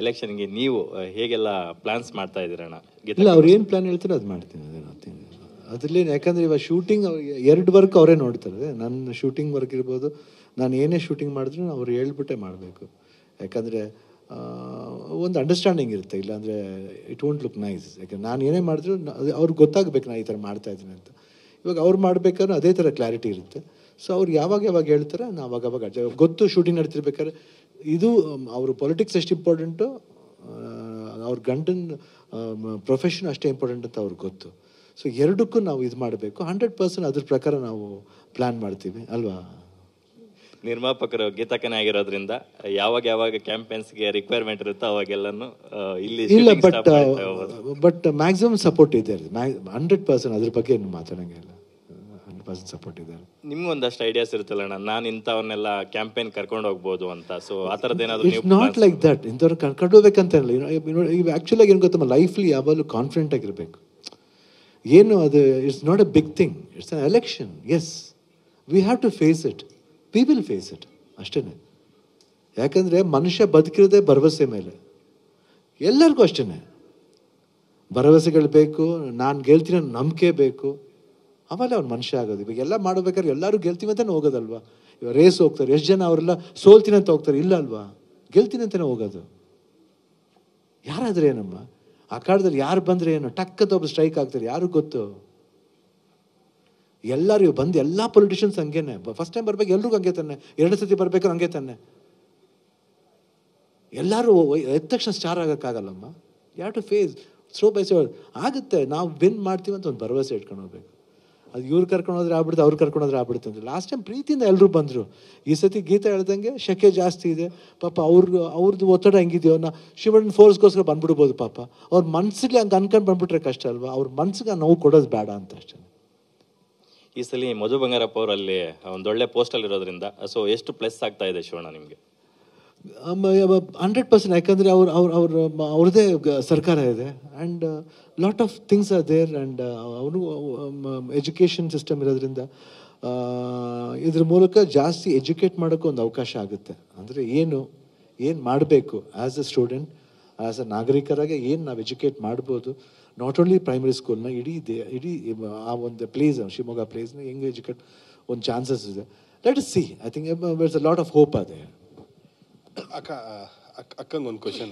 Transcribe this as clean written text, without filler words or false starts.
ಎಲೆಕ್ಷನ್ಗೆ ನೀವು ಹೇಗೆಲ್ಲ ಪ್ಲಾನ್ಸ್ ಮಾಡ್ತಾ ಇದ್ದೀರಣ್ಣ? ಇಲ್ಲ, ಅವ್ರು ಏನು ಪ್ಲಾನ್ ಹೇಳ್ತಾರೆ ಅದು ಮಾಡ್ತೀನಿ, ಅದರಲ್ಲಿ. ಯಾಕಂದರೆ ಇವಾಗ ಶೂಟಿಂಗ್ 2 ವರ್ಕ್ ಅವರೇ ನೋಡ್ತಾರೆ. ನನ್ನ ಶೂಟಿಂಗ್ ವರ್ಕ್ ಇರ್ಬೋದು, ನಾನು ಏನೇ ಶೂಟಿಂಗ್ ಮಾಡಿದ್ರು ಅವ್ರು ಹೇಳ್ಬಿಟ್ಟೆ ಮಾಡಬೇಕು. ಯಾಕಂದರೆ ಒಂದು ಅಂಡರ್ಸ್ಟ್ಯಾಂಡಿಂಗ್ ಇರುತ್ತೆ, ಇಲ್ಲಾಂದರೆ ಇಟ್ ವೋಂಟ್ ಲುಕ್ ನೈಸ್. ಯಾಕಂದ್ರೆ ನಾನು ಏನೇ ಮಾಡಿದ್ರು ಅವ್ರಿಗೆ ಗೊತ್ತಾಗಬೇಕು ನಾನು ಈ ಥರ ಮಾಡ್ತಾಯಿದ್ದೀನಿ ಅಂತ. ಇವಾಗ ಅವ್ರು ಮಾಡಬೇಕಾದ್ರೆ ಅದೇ ಥರ ಕ್ಲಾರಿಟಿ ಇರುತ್ತೆ. ಸೊ ಅವ್ರು ಯಾವಾಗ ಹೇಳ್ತಾರೆ ನಾವು ಅವಾಗ ಗೊತ್ತು. ಶೂಟಿಂಗ್ ನಡ್ತಿರ್ಬೇಕಾದ್ರೆ ಇದು ಅವರು ಪೊಲಿಟಿಕ್ಸ್ ಎಷ್ಟು ಇಂಪಾರ್ಟೆಂಟು, ಅವ್ರ ಗಂಡನ ಪ್ರೊಫೆಷನ್ ಅಷ್ಟೇ ಇಂಪಾರ್ಟೆಂಟ್ ಅಂತ ಅವ್ರಿಗೆ ಗೊತ್ತು. ಸೊ ಎರಡಕ್ಕೂ ನಾವು ಇದು ಮಾಡಬೇಕು. 100% ಅದ್ರ ಪ್ರಕಾರ ನಾವು ಪ್ಲ್ಯಾನ್ ಮಾಡ್ತೀವಿ ಅಲ್ವಾ. ನಿರ್ಮಾಪಕರು ಗೀತಕ್ಕನೇ ಆಗಿರೋದ್ರಿಂದ ಯಾವಾಗ ಕ್ಯಾಂಪೇನ್ಸ್ಗೆ ರಿಕ್ವೈರ್ಮೆಂಟ್ ಇರುತ್ತೋ ಅವಾಗೆಲ್ಲನೂ ಇಲ್ಲಿ ಇಲ್ಲ, ಬಟ್ ಮ್ಯಾಕ್ಸಿಮಮ್ ಸಪೋರ್ಟ್ ಇದೆ. 100% ಅದ್ರ ಬಗ್ಗೆ ಏನು ಮಾತಾಡೋಂಗಿಲ್ಲ. 100% ಸಪೋರ್ಟ್ ಇದೆ. ನಿಮ್ಗೆ ಒಂದಷ್ಟು ಐಡಿಯಾಸ್ ಇರುತ್ತಲ್ಲ, ನಾನು ಇಂಥವನ್ನೆಲ್ಲ ಕ್ಯಾಂಪೇನ್ ಕರ್ಕೊಂಡು ಹೋಗ್ಬೋದು ಅಂತ. ಸೊ ಆ ಥರದ್ದು ಏನಾದರೂ ಇಟ್ಸ್ ನಾಟ್ ಲೈಕ್ ದಟ್. ಇಂಥವ್ರು ಕರ್ಕೊಂಡು ಹೋಗ್ಬೇಕಂತ ಇಲ್ಲ. ಆ್ಯಕ್ಚುಲಾಗಿ ಏನು ಗೊತ್ತಮ್ಮ, ಲೈಫ್ಲಿ ಯಾವಾಗಲೂ ಕಾನ್ಫಿಡೆಂಟ್ ಆಗಿರಬೇಕು. ಏನು ಅದು it's not a big thing, it's an election. Yes, we have to face it. We will face it ಅಷ್ಟೇ. ಯಾಕಂದರೆ ಮನುಷ್ಯ ಬದುಕಿರೋದೇ ಭರವಸೆ ಮೇಲೆ. ಎಲ್ಲರಿಗೂ ಅಷ್ಟೇ ಭರವಸೆಗಳು ಬೇಕು. ನಾನು ಗೆಲ್ತೀನಿ ಅನ್ನೋ ನಂಬಿಕೆ ಬೇಕು. ಆಮೇಲೆ ಅವ್ನು ಮನುಷ್ಯ ಆಗೋದು. ಇವಾಗ ಎಲ್ಲ ಮಾಡಬೇಕಾದ್ರೆ ಎಲ್ಲರೂ ಗೆಲ್ತೀವಿ ಅಂತಲೇ ಹೋಗೋದಲ್ವಾ. ಇವಾಗ ರೇಸ್ ಹೋಗ್ತಾರೆ, ಎಷ್ಟು ಜನ ಅವರೆಲ್ಲ ಸೋಲ್ತೀನಿ ಅಂತ ಹೋಗ್ತಾರೆ, ಇಲ್ಲ ಅಲ್ವಾ, ಗೆಲ್ತೀನಿ ಅಂತಲೇ ಹೋಗೋದು. ಯಾರಾದರೆ ಏನಮ್ಮ, ಆ ಕಾಲದಲ್ಲಿ ಯಾರು ಬಂದರೆ ಏನು, ಟಕ್ಕಂತ ಒಬ್ಬರು ಸ್ಟ್ರೈಕ್ ಆಗ್ತಾರೆ, ಯಾರಿಗೂ ಗೊತ್ತು. ಎಲ್ಲರಿಗೂ ಬಂದು ಎಲ್ಲ ಪೊಲಿಟಿಷಿಯನ್ಸ್ ಹಂಗೇನೆ. ಫಸ್ಟ್ ಟೈಮ್ ಬರ್ಬೇಕು ಎಲ್ರಿಗೂ ಹಂಗೆ ತಾನೆ, 2 ಸತಿ ಬರ್ಬೇಕಾದ್ರೆ ಹಂಗೆ ತಾನೆ. ಎಲ್ಲರೂ ಎದ್ದ ತಕ್ಷಣ ಸ್ಟಾರ್ ಆಗೋಕ್ಕಾಗಲ್ಲಮ್ಮ. You've to face slow by slow ಆಗುತ್ತೆ. ನಾವು ವಿನ್ ಮಾಡ್ತೀವಿ ಅಂತ ಒಂದು ಭರವಸೆ ಇಟ್ಕೊಂಡು ಹೋಗ್ಬೇಕು. ಅದು ಇವ್ರು ಕರ್ಕೊಂಡು ಹೋದ್ರೆ ಆಗ್ಬಿಡುತ್ತೆ, ಅವ್ರು ಕರ್ಕೊಂಡು ಹೋದ್ರೆ ಆಗ್ಬಿಡುತ್ತೆ ಅಂತ. ಲಾಸ್ಟ್ ಟೈಮ್ ಪ್ರೀತಿಯಿಂದ ಎಲ್ಲರೂ ಬಂದರು. ಈ ಸತಿ ಗೀತಾ ಹೇಳ್ದಂಗೆ ಶೆಕೆ ಜಾಸ್ತಿ ಇದೆ ಪಾಪ. ಅವ್ರದ್ದು ಒತ್ತಡ ಹೆಂಗಿದೆಯೋ, ಶಿವಣ್ಣ ಫೋರ್ಸ್ಗೋಸ್ಕರ ಬಂದ್ಬಿಡ್ಬೋದು ಪಾಪ. ಅವ್ರ ಮನಸ್ಸಿಗೆ ಹಂಗೆ ಅನ್ಕೊಂಡು ಬಂದ್ಬಿಟ್ರೆ ಕಷ್ಟ ಅಲ್ವಾ. ಅವ್ರ ಮನ್ಸಿಗೆ ನೋವು ಕೊಡೋದು ಬೇಡ ಅಂತ ಅಷ್ಟೇ. ಈ ಸಲ ಮಧು ಬಂಗಾರಪ್ಪ ಅವರಲ್ಲಿ ಒಂದೊಳ್ಳೆ ಪೋಸ್ಟಲ್ಲಿ ಇರೋದ್ರಿಂದ ಸೊ ಎಷ್ಟು ಪ್ಲಸ್ ಆಗ್ತಾ ಇದೆ ಶಿವಣ್ಣ ನಿಮಗೆ? 100%. ಯಾಕಂದರೆ ಅವ್ರದ್ದೇ ಸರ್ಕಾರ ಇದೆ. And lot of things are there. And ಅವರು ಎಜುಕೇಷನ್ ಸಿಸ್ಟಮ್ ಇರೋದ್ರಿಂದ ಇದ್ರ ಮೂಲಕ ಜಾಸ್ತಿ ಎಜುಕೇಟ್ ಮಾಡೋಕ್ಕೂ ಒಂದು ಅವಕಾಶ ಆಗುತ್ತೆ. ಅಂದರೆ ಏನು ಮಾಡಬೇಕು as a student, as a ನಾಗರಿಕರಾಗಿ ಏನು ನಾವು ಎಜುಕೇಟ್ ಮಾಡ್ಬೋದು. ನಾಟ್ ಓನ್ಲಿ ಪ್ರೈಮರಿ ಸ್ಕೂಲ್ನ, ಇಡೀ ಆ ಒಂದು ಪ್ಲೇಸ್, ಶಿವಮೊಗ್ಗ ಪ್ಲೇಸ್ನ ಹೆಂಗೆ ಎಜುಕೇಟ್ ಒಂದು ಚಾನ್ಸಸ್ ಇದೆ. Let us see. I think there's a lot of hope ಅದೇ. ಅಕ್ಕಂಗೆ ಒಂದು ಕ್ವಶನ್.